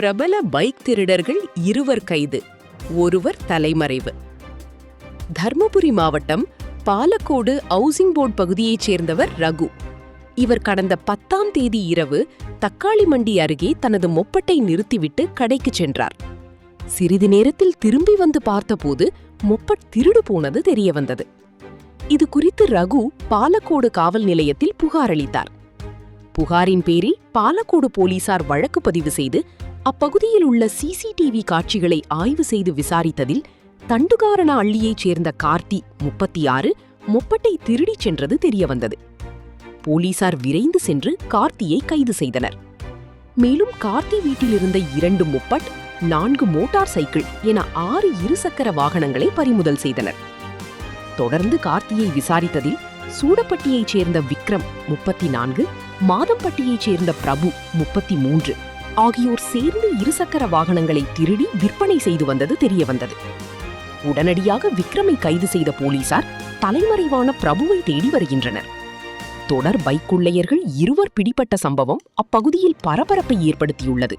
பிரபல பைக் திருடர்கள் இருவர் கைது, ஒருவர் தலைமறைவு. தர்மபுரி மாவட்டம் பாலக்கோடு ஹவுசிங் போர்டு பகுதியைச் சேர்ந்தவர் ரகு. இவர் கடந்த 10ஆம் தேதி இரவு தக்காளி மண்டி அருகே தனது மொப்பட்டை நிறுத்திவிட்டு கடைக்கு சென்றார். சிறிது நேரத்தில் திரும்பி வந்து பார்த்தபோது மொப்பட் திருடு போனது தெரியவந்தது. இது குறித்து ரகு பாலக்கோடு காவல் நிலையத்தில் புகார் அளித்தார். புகாரின் பேரில் பாலக்கோடு போலீசார் வழக்கு பதிவு செய்து அப்பகுதியில் உள்ள சிசிடிவி காட்சிகளை ஆய்வு செய்து விசாரித்ததில் தண்டுகாரண அள்ளியைச் சேர்ந்த கார்த்தி 36 மொப்பட்டை திருடிச் சென்றது தெரியவந்தது. போலீசார் விரைந்து சென்று கார்த்தியை கைது செய்தனர். மேலும் கார்த்தி வீட்டிலிருந்த 2 மொப்பட், 4 மோட்டார் சைக்கிள் என 6 இருசக்கர வாகனங்களை பறிமுதல் செய்தனர். தொடர்ந்து கார்த்தியை விசாரித்ததில் சூடப்பட்டியைச் சேர்ந்த விக்ரம் 34, மாதம்பட்டியைச் சேர்ந்த பிரபு 33 ஆகியோர் சேர்ந்து இருசக்கர வாகனங்களை திருடி விற்பனை செய்து வந்தது தெரியவந்தது. உடனடியாக விக்ரமை கைது செய்த போலீசார் தலைமறைவான பிரபுவை தேடி வருகின்றனர். தொடர் பைக் கொள்ளையர்கள் இருவர் பிடிபட்ட சம்பவம் அப்பகுதியில் பரபரப்பை ஏற்படுத்தியுள்ளது.